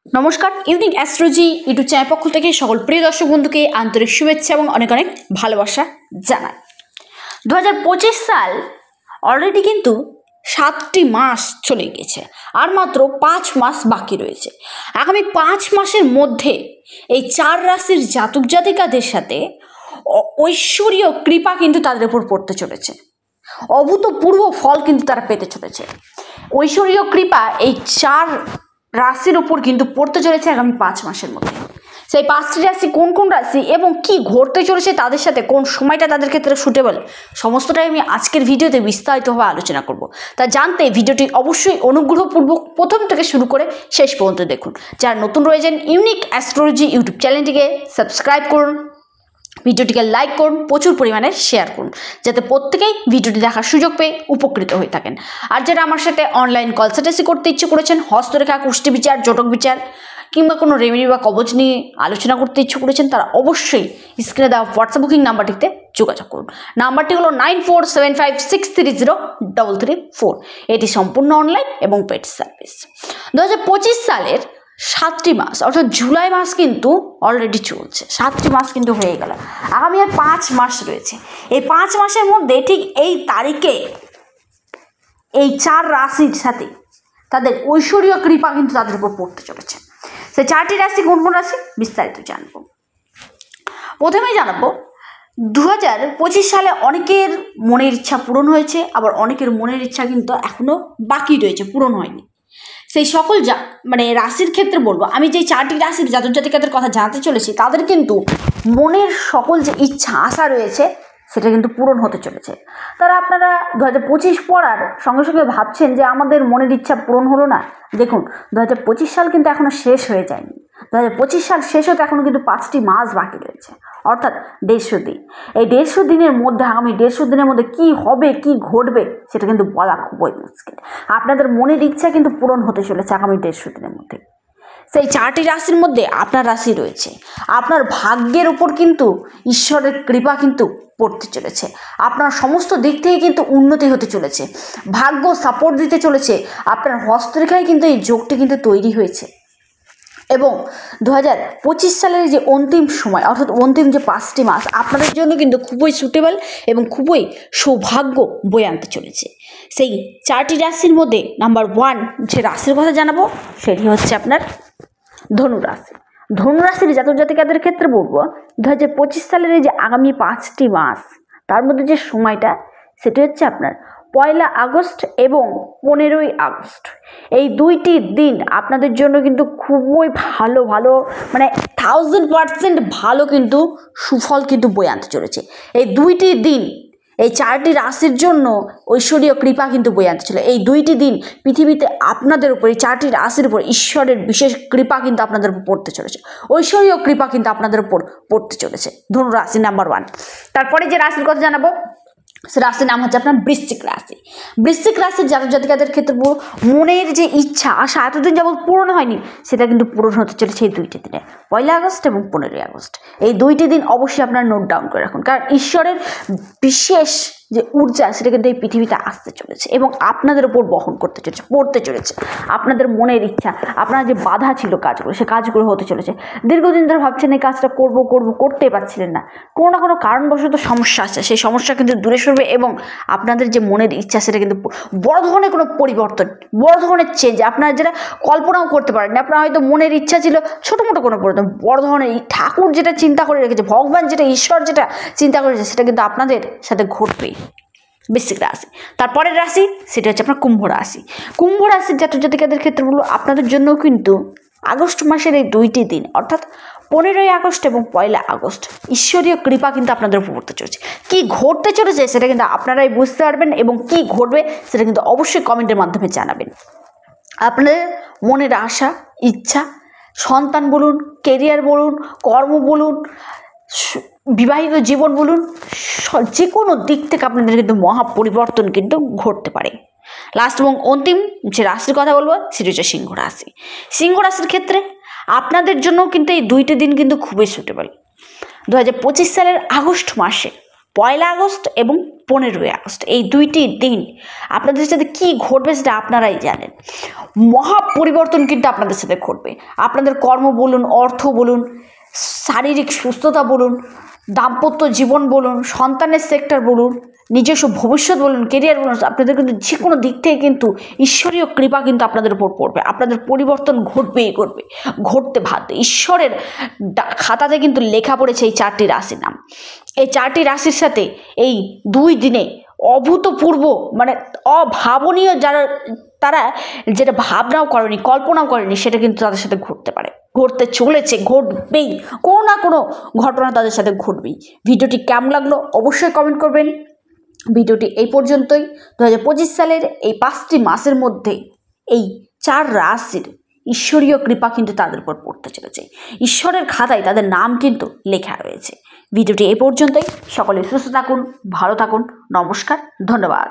নমস্কার, unique astrology YouTube channel পক্ষ থেকে সকল প্রিয় দর্শক বন্ধুকে আন্তরিক শুভেচ্ছা এবং অনেক অনেক ভালোবাসা জানাই। 2025 সাল অলরেডি কিন্তু 7টি মাস চলে গেছে, আর মাত্র 5 মাস বাকি রয়েছে। আগামী 5 মাসের মধ্যে এই 4 রাশির জাতক জাতিকাদের সাথে ঐশ্বরীয় কৃপা কিন্তু তাদের উপর পড়তে চলেছে। অভূতপূর্ব ফল কিন্তু তারা পেতে চলেছে। ঐশ্বরীয় কৃপা এই 4 রাশির উপর কিন্তু পড়তে চলেছে আগামী 5 মাসের মধ্যে। সেই 5টি রাশি কোন কোন রাশি এবং কি ঘটতে চলেছে তাদের সাথে, কোন সময়টা তাদের ক্ষেত্রে সুটেবল, সমস্তটাই আমি আজকের ভিডিওতে বিস্তারিতভাবে আলোচনা করব। তা জানতে ভিডিওটি অবশ্যই অনুগ্রহপূর্বক প্রথম থেকে শুরু করে শেষ পর্যন্ত দেখুন। যারা নতুন রয়েছেন ইউনিক অ্যাস্ট্রোলজি ইউটিউব চ্যানেলটিকে সাবস্ক্রাইব করুন, ভিডিওটিকে লাইক করুন, প্রচুর পরিমাণে শেয়ার করুন, যাতে প্রত্যেকেই ভিডিওটি দেখার সুযোগ পেয়ে উপকৃত হয়ে থাকেন। আর যারা আমার সাথে অনলাইন কনসালটেন্সি করতে ইচ্ছে করেছেন, হস্তরেখা, কুষ্টি বিচার, জটক বিচার কিংবা কোনো রেমেডি বা কবচ নিয়ে আলোচনা করতে ইচ্ছে করেছেন, তারা অবশ্যই স্ক্রিনে দেওয়া হোয়াটসঅ্যাপ বুকিং নাম্বারটিতে যোগাযোগ করুন। নাম্বারটি হলো 9475630334। এটি সম্পূর্ণ অনলাইন এবং পেড সার্ভিস। 2025 সালের 7টি মাস অর্থাৎ জুলাই মাস কিন্তু অলরেডি চলছে। 7টি মাস কিন্তু হয়ে গেল, আগামী আর 5 মাস রয়েছে। এই 5 মাসের মধ্যে ঠিক এই তারিখে এই 4 রাশির সাথে তাদের ঐশ্বরীয় কৃপা কিন্তু তাদের উপর পড়তে চলেছে। সেই 4টি রাশি কোন কোন রাশি বিস্তারিত জানবো। প্রথমেই জানাবো 2025 সালে অনেকের মনের ইচ্ছা পূরণ হয়েছে, আবার অনেকের মনের ইচ্ছা কিন্তু এখনো বাকি রয়েছে, পূরণ হয়নি। সেই সকল রাশির ক্ষেত্রে বলবো, আমি যে 4টি রাশির জাতক জাতিকাদের কথা জানাতে চলেছি, তাদের কিন্তু মনের সকল যে ইচ্ছা আশা রয়েছে সেটা কিন্তু পূরণ হতে চলেছে। তারা আপনারা 2025 পড়ার সঙ্গে সঙ্গে ভাবছেন যে আমাদের মনের ইচ্ছা পূরণ হলো না। দেখুন, 2025 সাল কিন্তু এখনো শেষ হয়ে যায়নি। 2025 সাল শেষ হতে এখনো কিন্তু 5টি মাস বাকি রয়েছে, অর্থাৎ 150 দিন। এই 150 দিনের মধ্যে, আগামী 150 দিনের মধ্যে কি হবে, কি ঘটবে সেটা কিন্তু বলা খুবই মুশকিল। আপনাদের মনের ইচ্ছা কিন্তু পূরণ হতে চলেছে আগামী 150 দিনের মধ্যে। সেই 4টি রাশির মধ্যে আপনার রাশি রয়েছে। আপনার ভাগ্যের উপর কিন্তু ঈশ্বরের কৃপা কিন্তু পড়তে চলেছে। আপনার সমস্ত দিক থেকে কিন্তু উন্নতি হতে চলেছে, ভাগ্য সাপোর্ট দিতে চলেছে। আপনার হস্তরেখায় কিন্তু এই যোগটি কিন্তু তৈরি হয়েছে এবং 2025 সালের যে অন্তিম সময় অর্থাৎ অন্তিম যে 5টি মাস আপনাদের জন্য কিন্তু খুবই সুটেবল এবং খুবই সৌভাগ্য বয়ে আনতে চলেছে। সেই 4টি রাশির মধ্যে নাম্বার 1 যে রাশির কথা জানাবো সেটি হচ্ছে আপনার ধনুরাশি। ধনুরাশির জাতক জাতিকাদের ক্ষেত্রে বলবো 2025 সালের এই যে আগামী 5টি মাস, তার মধ্যে যে সময়টা সেটি হচ্ছে আপনার 1 আগস্ট এবং 15 আগস্ট। এই 2টি দিন আপনাদের জন্য কিন্তু খুবই ভালো 1000% ভালো কিন্তু সুফল কিন্তু বয়ে আনতে চলেছে। এই 2টি দিন এই 4টি রাশির জন্য ঐশ্বরীয় কৃপা কিন্তু বয়ে আনতে চলে। এই 2টি দিন পৃথিবীতে আপনাদের উপর, এই 4টি রাশির উপর ঈশ্বরের বিশেষ কৃপা কিন্তু আপনাদের উপর পড়তে চলেছে, ঐশ্বরীয় কৃপা কিন্তু আপনাদের উপর পড়তে চলেছে। ধনু রাশি নাম্বার 1। তারপরে যে রাশির কথা জানাবো সে রাশির নাম হচ্ছে আপনার বৃশ্চিক রাশি। বৃশ্চিক রাশির জাতক জাতিকাদের ক্ষেত্রে মনের যে ইচ্ছা আশা এতদিন যাবৎ পূরণ হয়নি, সেটা কিন্তু পূরণ হতে চলেছে এই 2টি দিনে, 1 আগস্ট এবং 15 আগস্ট। এই 2টি দিন অবশ্যই আপনারা নোট ডাউন করে রাখুন, কারণ ঈশ্বরের বিশেষ যে ঊর্জা সেটা কিন্তু এই পৃথিবীতে আসতে চলেছে এবং আপনাদের উপর বহন করতে চলেছে, পড়তে চলেছে। আপনাদের মনের ইচ্ছা, আপনার যে বাধা ছিল কাজগুলো, সে কাজগুলো হতে চলেছে। দীর্ঘদিন ধরে ভাবছেন এই কাজটা করতে পারছিলেন না, কোনো না কোনো কারণবশত সমস্যা আছে, সেই সমস্যা কিন্তু দূরে সরবে এবং আপনাদের যে মনের ইচ্ছা সেটা কিন্তু বড় ধরনের কোনো পরিবর্তন, বড় ধরনের চেঞ্জ আপনারা যেটা কল্পনাও করতে পারেন। আপনার হয়তো মনের ইচ্ছা ছিল ছোটো মোটো কোনো পরিবর্তন, বড় ধরনের ঠাকুর যেটা চিন্তা করে রেখেছে, ভগবান যেটা, ঈশ্বর যেটা চিন্তা করেছে সেটা কিন্তু আপনাদের সাথে ঘটবেই। বৃশ্চিক রাশি। তারপরের রাশি সেটা হচ্ছে আপনার কুম্ভ রাশি। কুম্ভ রাশির জাতক জাতিকাদের ক্ষেত্রে বলবো আপনাদের জন্য কিন্তু আগস্ট মাসের এই 2টি দিন অর্থাৎ 15 আগস্ট এবং 1 আগস্ট ঈশ্বরীয় কৃপা কিন্তু আপনাদের উপর পড়তে চলেছে। কি ঘটতে চলেছে সেটা কিন্তু আপনারাই বুঝতে পারবেন এবং কি ঘটবে সেটা কিন্তু অবশ্যই কমেন্টের মাধ্যমে জানাবেন। আপনাদের মনের আশা ইচ্ছা, সন্তান বলুন, কেরিয়ার বলুন, কর্ম বলুন, বিবাহিত জীবন বলুন, যে কোনো দিক থেকে আপনাদের কিন্তু মহা পরিবর্তন কিন্তু ঘটতে পারে। লাস্ট এবং অন্তিম যে রাশির কথা বলবো সেটা হচ্ছে সিংহ রাশি। সিংহ রাশির ক্ষেত্রে আপনাদের জন্য কিন্তু এই 2টি দিন কিন্তু খুবই সুটেবল। 2025 সালের আগস্ট মাসে 1 আগস্ট এবং 15 আগস্ট, এই দুইটি দিন আপনাদের সাথে কি ঘটবে সেটা আপনারাই জানেন। মহা পরিবর্তন কিন্তু আপনাদের সাথে ঘটবে। আপনাদের কর্ম বলুন, অর্থ বলুন, শারীরিক সুস্থতা বলুন, দাম্পত্য জীবন বলুন, সন্তানের সেক্টর বলুন, নিজস্ব ভবিষ্যৎ বলুন, কেরিয়ার বলুন, আপনাদের কিন্তু যে কোনো দিক থেকে কিন্তু ঈশ্বরীয় কৃপা কিন্তু আপনাদের উপর পড়বে। আপনাদের পরিবর্তন ঘটবেই ঘটবে, ঘটতে বাধ্য। ঈশ্বরের খাতাতে কিন্তু লেখা পড়েছে এই 4টি রাশির নাম। এই 4টি রাশির সাথে এই 2 দিনে অভূতপূর্ব, মানে অভাবনীয়, তারা যেটা ভাবনাও করেনি, কল্পনাও করেনি, সেটা কিন্তু তাদের সাথে ঘটতে পারে, ঘটতে চলেছে, ঘটবেই। কোনো না কোনো ঘটনা তাদের সাথে ঘটবেই। ভিডিওটি কেমন লাগলো অবশ্যই কমেন্ট করবেন। ভিডিওটি এই পর্যন্তই। 2025 সালের এই 5টি মাসের মধ্যে এই 4 রাশির ঈশ্বরীয় কৃপা কিন্তু তাদের উপর পড়তে চলেছে। ঈশ্বরের খাতায় তাদের নাম কিন্তু লেখা রয়েছে। ভিডিওটি এই পর্যন্তই। সকলে সুস্থ থাকুন, ভালো থাকুন। নমস্কার, ধন্যবাদ।